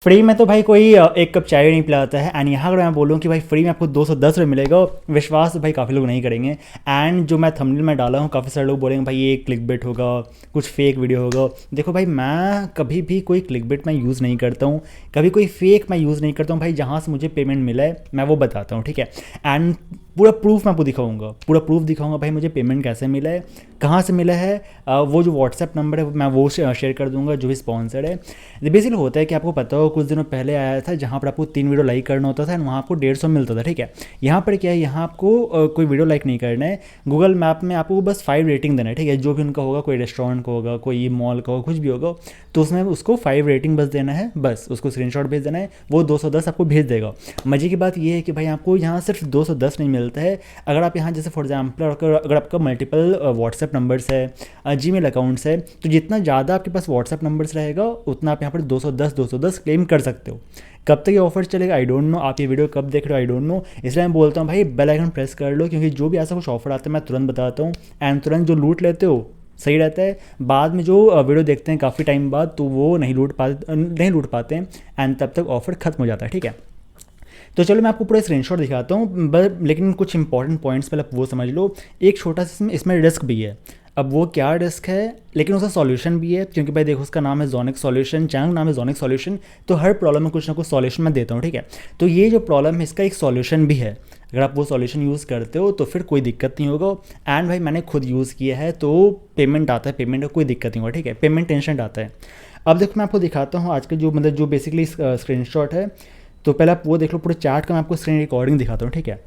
Free में तो भाई कोई एक कप चाय नहीं पिलाता है। एंड यहाँ अगर मैं बोलूँ कि भाई फ्री में आपको 210 रुपये मिलेगा, विश्वास तो भाई काफ़ी लोग नहीं करेंगे। एंड जो मैं थंबनेल में डाला हूँ, काफ़ी सारे लोग बोलेंगे भाई ये क्लिक बिट होगा, कुछ फेक वीडियो होगा। देखो भाई, मैं कभी भी कोई क्लिक बिट मैं यूज़ नहीं करता हूँ, कभी कोई फेक मैं यूज़ नहीं करता हूँ। भाई जहाँ से मुझे पेमेंट मिला है मैं वो बताता हूँ, ठीक है। एंड पूरा प्रूफ मैं आपको दिखाऊंगा, पूरा प्रूफ दिखाऊंगा भाई मुझे पेमेंट कैसे मिला है, कहाँ से मिला है। वो जो व्हाट्सएप नंबर है मैं वो शेयर कर दूंगा, जो भी स्पॉन्सर है। बेसिकली होता है कि आपको पता हो, कुछ दिनों पहले आया था जहाँ पर आपको 3 वीडियो लाइक करना होता था एंड वहाँ आपको 150 मिलता था, ठीक है। यहाँ पर क्या है, यहाँ आपको कोई वीडियो लाइक नहीं करना है। गूगल मैप में आपको बस 5 रेटिंग देना है, ठीक है। जो भी उनका होगा, कोई रेस्टोरेंट का होगा, कोई मॉल का होगा, कुछ भी होगा, तो उसमें उसको 5 रेटिंग बस देना है, बस उसको स्क्रीनशॉट भेज देना है, वो 210 आपको भेज देगा। मजे की बात ये है कि भाई आपको यहाँ सिर्फ 210 नहीं मिलता है। अगर आप यहाँ जैसे फॉर एग्जाम्पल अगर आपका मल्टीपल व्हाट्सएप नंबर्स है, जीमेल अकाउंट्स है, तो जितना ज़्यादा आपके पास व्हाट्सएप नंबर्स रहेगा उतना आप यहाँ पर 210 क्लेम कर सकते हो। कब तक ये ऑफर चलेगा आई डोंट नो, आप ये वीडियो कब देख रहे हो आई डोंट नो, इसलिए मैं बोलता हूँ भाई बेल आइकन प्रेस कर लो, क्योंकि जो भी ऐसा कुछ ऑफर आता है मैं तुरंत बताता हूँ। एंड तुरंत जो लूट लेते हो सही रहता है। बाद में जो वीडियो देखते हैं काफ़ी टाइम बाद, तो वो नहीं लूट पाते हैं एंड तब तक ऑफर खत्म हो जाता है, ठीक है। तो चलो मैं आपको पूरा स्क्रीनशॉट दिखाता हूँ, लेकिन कुछ इंपॉर्टेंट पॉइंट्स पहले आप वो समझ लो। एक छोटा सा इसमें रिस्क भी है। अब वो क्या रिस्क है, लेकिन उसका सॉल्यूशन भी है, क्योंकि भाई देखो उसका नाम है जोनिक सॉल्यूशन, चैनल नाम है जोनिक सॉल्यूशन, तो हर प्रॉब्लम में कुछ ना कुछ सॉल्यूशन मैं देता हूँ, ठीक है। तो ये जो प्रॉब्लम है इसका एक सॉल्यूशन भी है। अगर आप वो सॉल्यूशन यूज़ करते हो तो फिर कोई दिक्कत नहीं होगा। एंड भाई मैंने खुद यूज़ किया है, तो पेमेंट आता है, पेमेंट का कोई दिक्कत नहीं होगा, ठीक है। पेमेंट टेंशन आता है। अब देखो मैं आपको दिखाता हूँ आज का जो जो बेसिकली स्क्रीनशॉट है। तो पहले आप वो देख लो, पूरे चार्ट का मैं आपको स्क्रीन रिकॉर्डिंग दिखाता हूँ, ठीक है।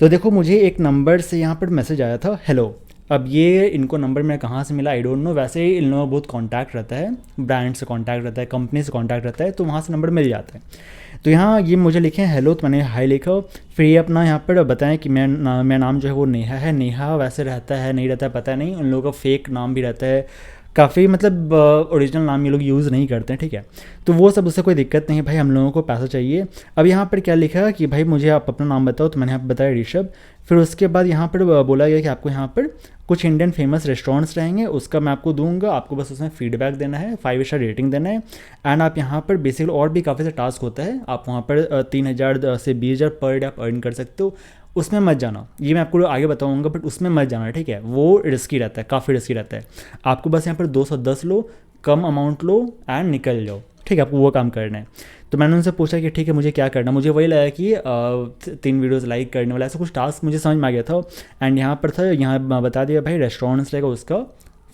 तो देखो मुझे एक नंबर से यहाँ पर मैसेज आया था हेलो। अब ये इनको नंबर मेरा कहाँ से मिला आई डोंट नो। वैसे ही इन लोगों का बहुत कांटेक्ट रहता है, ब्रांड से कांटेक्ट रहता है, कंपनी से कांटेक्ट रहता है, तो वहाँ से नंबर मिल जाता है। तो यहाँ ये मुझे लिखे हैं हेलो, तो मैंने हाई लिखा। फिर ये अपना यहाँ पर बताएं कि मेरा नाम जो है वो नेहा है। नेहा वैसे रहता है नहीं रहता है पता नहीं, उन लोगों का फेक नाम भी रहता है काफ़ी, मतलब ओरिजिनल नाम ये लोग यूज़ नहीं करते हैं, ठीक है। तो वो सब उससे कोई दिक्कत नहीं है भाई, हम लोगों को पैसा चाहिए। अब यहाँ पर क्या लिखा कि भाई मुझे आप अपना नाम बताओ, तो मैंने यहाँ पर बताया ऋषभ। फिर उसके बाद यहाँ पर बोला गया कि आपको यहाँ पर कुछ इंडियन फेमस रेस्टोरेंट्स रहेंगे, उसका मैं आपको दूंगा, आपको बस उसमें फीडबैक देना है, 5 स्टार रेटिंग देना है। एंड आप यहाँ पर बेसिकली और भी काफ़ी सारा टास्क होता है, आप वहाँ पर 3,000 से 20,000 पर डे आप अर्न कर सकते हो। उसमें मत जाना, ये मैं आपको आगे बताऊंगा, बट उसमें मत जाना, ठीक है। वो रिस्की रहता है, काफ़ी रिस्की रहता है। आपको बस यहाँ पर 210 लो, कम अमाउंट लो एंड निकल जाओ, ठीक है। आपको वो काम करना है। तो मैंने उनसे पूछा कि ठीक है मुझे क्या करना, मुझे वही लगा कि 3 वीडियोज़ लाइक करने वाला ऐसा कुछ टास्क मुझे समझ में आ गया था। एंड यहाँ पर था, यहाँ बता दिया भाई रेस्टोरेंट्स रहेगा, उसका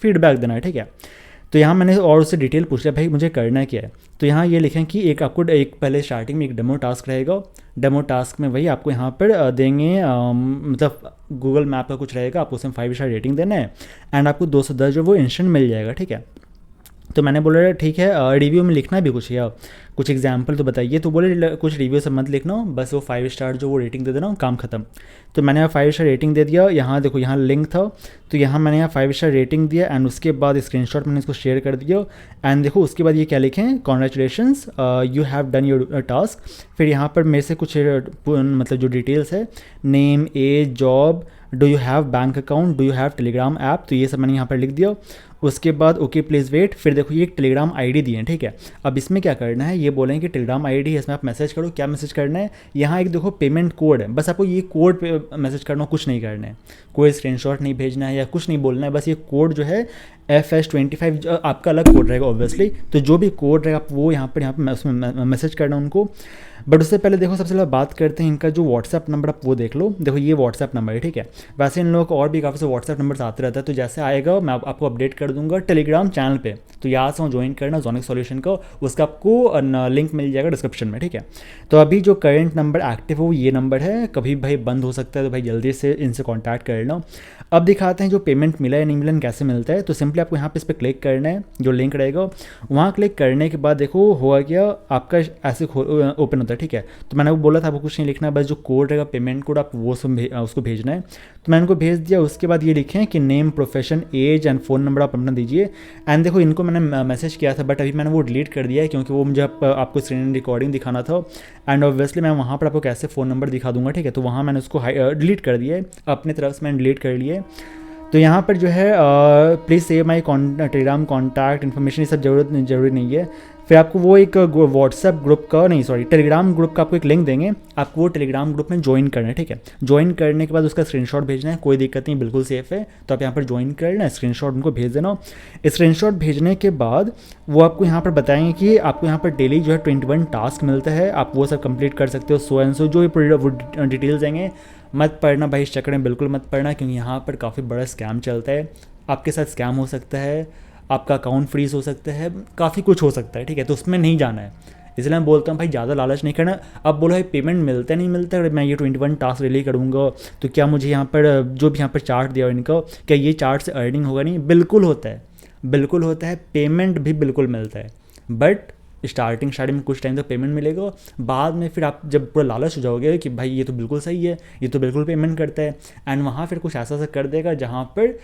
फीडबैक देना है, ठीक है। तो यहाँ मैंने और उससे डिटेल पूछ लिया भाई मुझे करना क्या है। तो यहाँ ये लिखें कि एक आपको एक पहले स्टार्टिंग में एक डेमो टास्क रहेगा। डेमो टास्क में वही आपको यहाँ पर देंगे, मतलब गूगल मैप का कुछ रहेगा, आपको उसमें 5 स्टार रेटिंग देना है एंड आपको 210 जो वो इंस्टेंट मिल जाएगा, ठीक है। तो मैंने बोला ठीक है, रिव्यू में लिखना भी कुछ या कुछ एग्जाम्पल तो बताइए। तो बोले कुछ रिव्यू से मत लिखना, बस वो 5 स्टार जो वो रेटिंग दे देना, काम खत्म। तो मैंने यहाँ 5 स्टार रेटिंग दे दिया। यहाँ देखो यहाँ लिंक था, तो यहाँ मैंने यहाँ 5 स्टार रेटिंग दिया एंड उसके बाद स्क्रीनशॉट मैंने इसको शेयर कर दिया। एंड देखो उसके बाद ये क्या लिखें, congratulations you have done your task. फिर यहाँ पर मेरे से कुछ मतलब जो डिटेल्स है, name, age, job, do you have bank account, do you have Telegram app, तो ये सब मैंने यहाँ पर लिख दिया। उसके बाद ओके प्लीज़ वेट। फिर देखो ये एक टेलीग्राम आईडी दी है, ठीक है। अब इसमें क्या करना है, ये बोलेंगे कि टेलीग्राम आईडी है, इसमें आप मैसेज करो। क्या मैसेज करना है, यहाँ एक देखो पेमेंट कोड है, बस आपको ये कोड पे मैसेज करना, कुछ नहीं करना है, कोई स्क्रीनशॉट नहीं भेजना है या कुछ नहीं बोलना है। बस ये कोड जो है FS25 आपका अलग कोड रहेगा ऑब्वियसली, तो जो भी कोड रहेगा आप वो यहाँ पर उसमें मैसेज करना उनको। बट उससे पहले देखो सबसे पहले बात करते हैं इनका जो व्हाट्सएप नंबर, आप वो देख लो। देखो ये व्हाट्सएप नंबर है, ठीक है। वैसे इन लोगों को और भी काफ़ी से व्हाट्सएप नंबर आते रहता है, तो जैसे आएगा मैं आपको अपडेट कर दूंगा टेलीग्राम चैनल पे, तो यहाँ से ज्वाइन करना जोनिक सॉल्यूशन का, उसका आपको लिंक मिल जाएगा डिस्क्रिप्शन में, ठीक है। तो अभी जो करंट नंबर एक्टिव हो ये नंबर है, कभी भाई बंद हो सकता है, तो भाई जल्दी से इनसे कॉन्टैक्ट कर लो। अब दिखाते हैं जो पेमेंट मिला है नहीं मिला कैसे मिलता है। तो सिंपली आपको यहाँ पे इस पर क्लिक करना है, जो लिंक रहेगा वहाँ क्लिक करने के बाद देखो हुआ क्या, आपका ऐसे ओपन होता है, ठीक है। तो मैंने वो बोला था आपको कुछ नहीं लिखना है, बस जो कोड रहेगा पेमेंट कोड आप वो सब उसको भेजना है। तो मैंने उनको भेज दिया। उसके बाद ये लिखें कि name, profession, age and phone number आप अपना दीजिए। एंड देखो इनको मैंने मैसेज किया था, बट अभी मैंने वो डिलीट कर दिया है, क्योंकि वो मुझे आपको स्क्रीन रिकॉर्डिंग दिखाना था। एंड ऑब्वियसली मैं वहाँ पर आपको कैसे फ़ोन नंबर दिखा दूंगा, ठीक है। तो वहाँ मैंने उसको डिलीट कर दिया है, अपनी तरफ से मैंने डिलीट कर लिए। तो यहाँ पर जो है please save my Telegram contact information, ये सब जरूरी नहीं है। फिर आपको वो एक व्हाट्सएप ग्रुप का नहीं सॉरी टेलीग्राम ग्रुप का आपको एक लिंक देंगे, आपको वो टेलीग्राम ग्रुप में ज्वाइन करना है, ठीक है। ज्वाइन करने के बाद उसका स्क्रीनशॉट भेजना है, कोई दिक्कत नहीं, बिल्कुल सेफ़ है। तो आप यहाँ पर ज्वाइन कर लेना, स्क्रीनशॉट उनको भेज देना। स्क्रीनशॉट भेजने के बाद वो आपको यहाँ पर बताएंगे कि आपको यहाँ पर डेली जो है 21 टास्क मिलता है, आप वो सब कंप्लीट कर सकते हो। सो एंड सो जो भी डिटेल्स देंगे मत पढ़ना भाई, इस चक्कर में बिल्कुल मत पढ़ना, क्योंकि यहाँ पर काफ़ी बड़ा स्कैम चलता है। आपके साथ स्कैम हो सकता है, आपका अकाउंट फ्रीज हो सकता है, काफ़ी कुछ हो सकता है, ठीक है। तो उसमें नहीं जाना है, इसलिए मैं बोलता हूँ भाई ज़्यादा लालच नहीं करना। अब बोलो भाई पेमेंट मिलता नहीं मिलता, अगर मैं ये 21 टास्क रिलीज करूँगा तो क्या मुझे यहाँ पर जो भी यहाँ पर चार्ट दिया इनका, क्या ये चार्ट से अर्निंग होगा? नहीं, बिल्कुल होता है, बिल्कुल होता है, पेमेंट भी बिल्कुल मिलता है। बट स्टार्टिंग में कुछ टाइम तक पेमेंट मिलेगा, बाद में फिर आप जब पूरा लालच हो जाओगे कि भाई ये तो बिल्कुल सही है, ये तो बिल्कुल पेमेंट करता है, एंड वहाँ फिर कुछ ऐसा कर देगा जहाँ पर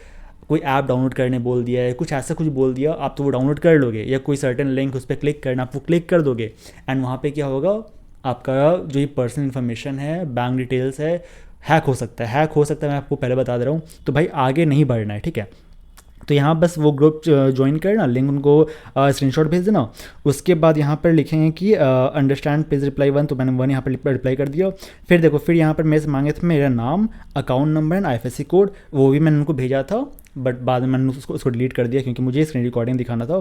कोई ऐप डाउनलोड करने बोल दिया है, कुछ ऐसा कुछ बोल दिया, आप तो वो डाउनलोड कर लोगे, या कोई सर्टेन लिंक उस पर क्लिक करना, आप वो क्लिक कर दोगे, एंड वहाँ पे क्या होगा, आपका जो ये पर्सनल इन्फॉर्मेशन है, बैंक डिटेल्स है, हैक हो सकता है, हैक हो सकता है, मैं आपको पहले बता दे रहा हूँ। तो भाई आगे नहीं बढ़ना है, ठीक है। तो यहाँ बस वो ग्रुप ज्वाइन करना, लिंक उनको स्क्रीनशॉट भेज देना। उसके बाद यहाँ पर लिखेंगे कि अंडरस्टैंड प्लीज रिप्लाई वन, तो मैंने वन यहाँ पर रिप्लाई कर दिया। फिर देखो, फिर यहाँ पर मेरे से मांगे थे मेरा नाम, account number and IFSC code, वो भी मैंने उनको भेजा था, बट बाद में मैंने उसको डिलीट कर दिया क्योंकि मुझे स्क्रीन रिकॉर्डिंग दिखाना था।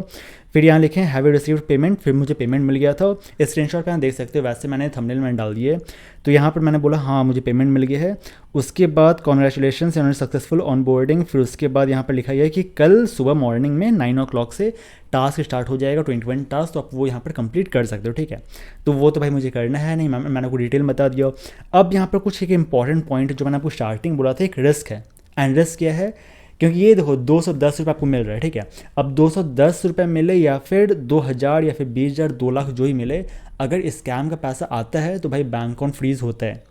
फिर यहाँ लिखें हैव यू रिसीव्ड पेमेंट, फिर मुझे पेमेंट मिल गया था। स्क्रीनशॉट पे आप देख सकते हो, वैसे मैंने थंबनेल में डाल दिए। तो यहाँ पर मैंने बोला हाँ मुझे पेमेंट मिल गया है। उसके बाद congratulation on successful on boarding. फिर उसके बाद यहाँ पर लिखा गया है कि कल सुबह मॉर्निंग में 9 o'clock से टास्क स्टार्ट हो जाएगा, 21 टास्क, तो आप वो यहाँ पर कंप्लीट कर सकते हो, ठीक है। तो वो तो भाई मुझे करना है नहीं, मैंने आपको डिटेल बता दिया। अब यहाँ पर कुछ एक इंपॉर्टेंट पॉइंट जो मैंने आपको स्टार्टिंग बोला था, एक रिस्क है। एंड रिस्क क्या है, क्योंकि ये देखो 210 रुपये आपको मिल रहा है, ठीक है। अब 210 रुपये मिले या फिर 2000 या फिर 20,000 2 लाख जो ही मिले, अगर स्कैम का पैसा आता है तो भाई बैंक अकाउंट फ्रीज होता है।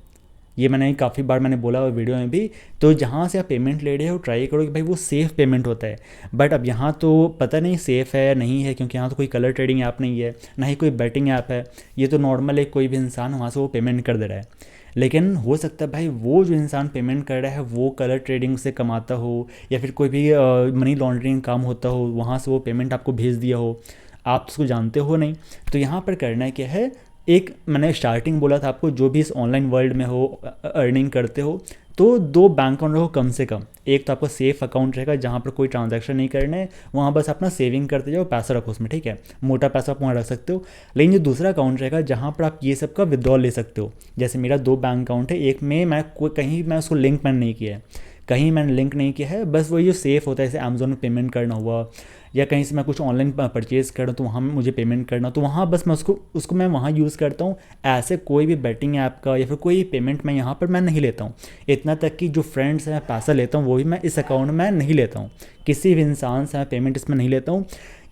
ये मैंने काफ़ी बार मैंने बोला वीडियो में भी। तो जहाँ से आप पेमेंट ले रहे हो ट्राई करो कि भाई वो सेफ़ पेमेंट होता है। बट अब यहाँ तो पता नहीं सेफ़ है या नहीं है, क्योंकि यहाँ तो कोई कलर ट्रेडिंग ऐप नहीं है, ना ही कोई बेटिंग ऐप है। ये तो नॉर्मल एक कोई भी इंसान वहाँ से वो पेमेंट कर दे रहा है। लेकिन हो सकता है भाई वो जो इंसान पेमेंट कर रहा है वो कलर ट्रेडिंग से कमाता हो, या फिर कोई भी मनी लॉन्ड्रिंग काम होता हो, वहाँ से वो पेमेंट आपको भेज दिया हो, आप उसको जानते हो नहीं। तो यहाँ पर करना क्या है, एक मैंने स्टार्टिंग बोला था आपको, जो भी इस ऑनलाइन वर्ल्ड में हो, अर्निंग करते हो, तो 2 बैंक अकाउंट रखो कम से कम। एक तो आपका सेफ अकाउंट रहेगा जहाँ पर कोई ट्रांजैक्शन नहीं करना है, वहाँ बस अपना सेविंग करते जाओ, पैसा रखो उसमें, ठीक है। मोटा पैसा आप वहाँ रख सकते हो। लेकिन जो दूसरा अकाउंट रहेगा जहाँ पर आप ये सब का विड्रॉल ले सकते हो, जैसे मेरा 2 बैंक अकाउंट है, एक में मैं कहीं मैं उसको लिंक मैंने नहीं किया है, कहीं मैंने लिंक नहीं किया है, बस वही जो सेफ़ होता है, जैसे अमेज़ोन में पेमेंट करना हुआ, या कहीं से मैं कुछ ऑनलाइन परचेज़ कर रहा हूँ तो वहाँ मुझे पेमेंट करना, तो वहाँ बस मैं उसको मैं वहाँ यूज़ करता हूँ। ऐसे कोई भी बेटिंग ऐप का या फिर कोई पेमेंट मैं यहाँ पर मैं नहीं लेता हूँ। इतना तक कि जो फ्रेंड्स हैं पैसा लेता हूँ वो भी मैं इस अकाउंट में नहीं लेता हूँ, किसी भी इंसान से मैं पेमेंट इसमें नहीं लेता हूँ।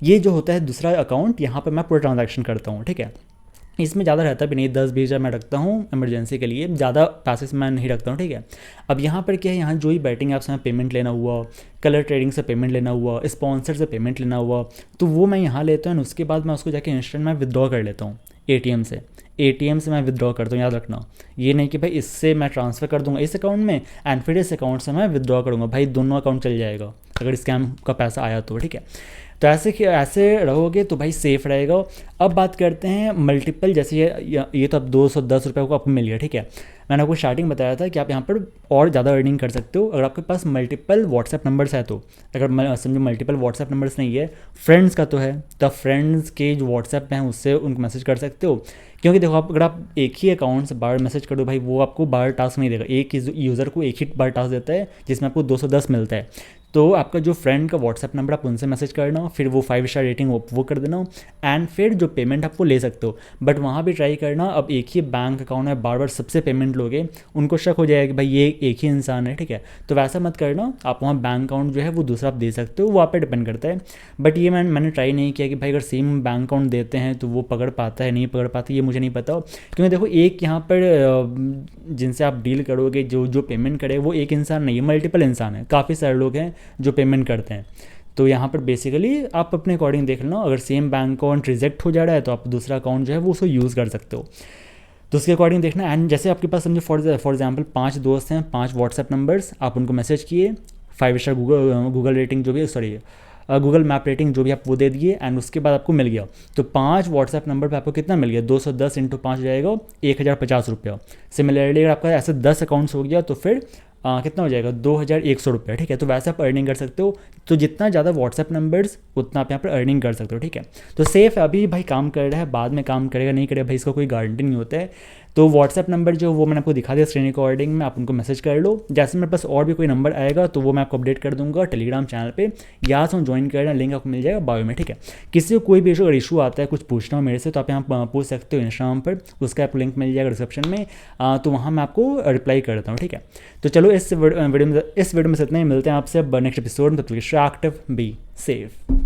ये जो होता है दूसरा अकाउंट, यहाँ पर मैं पूरा ट्रांजैक्शन करता हूँ, ठीक है। इसमें ज़्यादा रहता भी नहीं, 10-20 हज़ार मैं रखता हूँ इमरजेंसी के लिए, ज़्यादा पैसे से मैं नहीं रखता हूँ, ठीक है। अब यहाँ पर क्या है, यहाँ जो ही बैटिंग ऐप से मैं पेमेंट लेना हुआ, कलर ट्रेडिंग से पेमेंट लेना हुआ, स्पॉन्सर से पेमेंट लेना हुआ, तो वो मैं यहाँ लेता हूँ। उसके बाद मैं उसको जाके इंस्टेंट मैं विदड्रॉ कर लेता हूँ ATM से। ATM से मैं विदड्रॉ करता हूँ, याद रखना। ये नहीं कि भाई इससे मैं ट्रांसफ़र कर दूंगा इस अकाउंट में एंड फिर इस अकाउंट से मैं विदड्रॉ करूँगा, भाई दोनों अकाउंट चल जाएगा अगर स्कैम का पैसा आया तो, ठीक है। तो ऐसे रहोगे तो भाई सेफ़ रहेगा। अब बात करते हैं मल्टीपल, जैसे ये तो अब 210 रुपये को आपको मिल गया, ठीक है। मैंने आपको स्टार्टिंग बताया था कि आप यहाँ पर और ज़्यादा अर्निंग कर सकते हो अगर आपके पास मल्टीपल व्हाट्सएप नंबर्स है तो। अगर समझो मल्टीपल व्हाट्सएप नंबर्स नहीं है, फ्रेंड्स का तो है, तो फ्रेंड्स के जो व्हाट्सएप हैं उससे उनको मैसेज कर सकते हो। क्योंकि देखो अगर आप एक ही अकाउंट से बार मैसेज कर दो भाई, वो आपको बार टास्क नहीं देगा, एक यूज़र को एक ही बार टास्क देता है जिसमें आपको 210 मिलता है। तो आपका जो फ्रेंड का व्हाट्सएप नंबर आप उनसे मैसेज करना, फिर वो 5 स्टार रेटिंग वो कर देना, एंड फिर जो पेमेंट आपको ले सकते हो। बट वहाँ भी ट्राई करना, अब एक ही बैंक अकाउंट में बार बार सबसे पेमेंट लोगे, उनको शक हो जाएगा कि भाई ये एक ही इंसान है, ठीक है। तो वैसा मत करना, आप वहाँ बैंक अकाउंट जो है वो दूसरा आप दे सकते हो, वो आप पे डिपेंड करता है। बट ये मैंने ट्राई नहीं किया कि भाई अगर सेम बैंक अकाउंट देते हैं तो वो पकड़ पाता है नहीं पकड़ पाता, ये मुझे नहीं पता। क्योंकि देखो एक यहाँ पर जिनसे आप डील करोगे, जो पेमेंट करे वो एक इंसान नहीं है, मल्टीपल इंसान है, काफ़ी सारे लोग हैं जो पेमेंट करते हैं। तो यहाँ पर बेसिकली आप अपने अकॉर्डिंग देख लो, अगर सेम बैंक अकाउंट रिजेक्ट हो जा रहा है तो आप दूसरा अकाउंट जो है वो उसको यूज़ कर सकते हो, तो उसके अकॉर्डिंग देखना। एंड जैसे आपके पास समझो फॉर एग्जांपल 5 दोस्त हैं, 5 व्हाट्सएप नंबर्स, आप उनको मैसेज किए, 5 स्टार गूगल रेटिंग जो भी गूगल मैप रेटिंग जो भी आप वो दे दिए, एंड उसके बाद आपको मिल गया। तो 5 व्हाट्सएप नंबर पे आपको कितना मिल गया, 210 इंटू 5 जाएगा 1050 रुपया। सिमिलरली अगर आपका ऐसे 10 अकाउंट्स हो गया तो फिर कितना हो जाएगा, 2100 रुपये, ठीक है। तो वैसे आप अर्निंग कर सकते हो। तो जितना ज़्यादा व्हाट्सएप नंबर्स उतना आप यहाँ पर अर्निंग कर सकते हो, ठीक है। तो सेफ अभी भाई काम कर रहा है, बाद में काम करेगा नहीं करेगा भाई इसका कोई गारंटी नहीं होता है। तो व्हाट्सएप नंबर जो वो मैंने आपको दिखा दिया स्क्रीन रिकॉर्डिंग में, आप उनको मैसेज कर लो। जैसे मेरे पास और भी कोई नंबर आएगा तो वो मैं आपको अपडेट कर दूंगा टेलीग्राम चैनल पे, यहाँ से ज्वाइन करना, लिंक आपको मिल जाएगा बायो में, ठीक है। किसी को कोई भी अगर इशू आता है, कुछ पूछना हो मेरे से, तो आप यहाँ पूछ सकते हो इंस्टाग्राम पर, उसका आपको लिंक मिल जाएगा डिस्क्रिप्शन में। तो वहाँ मैं आपको रिप्लाई करता हूँ, ठीक है। तो चलो इस वीडियो में से इतना ही, मिलते हैं आपसे अब नेक्स्ट एपिसोड में। तब तक स्टे एक्टिव, बी सेफ।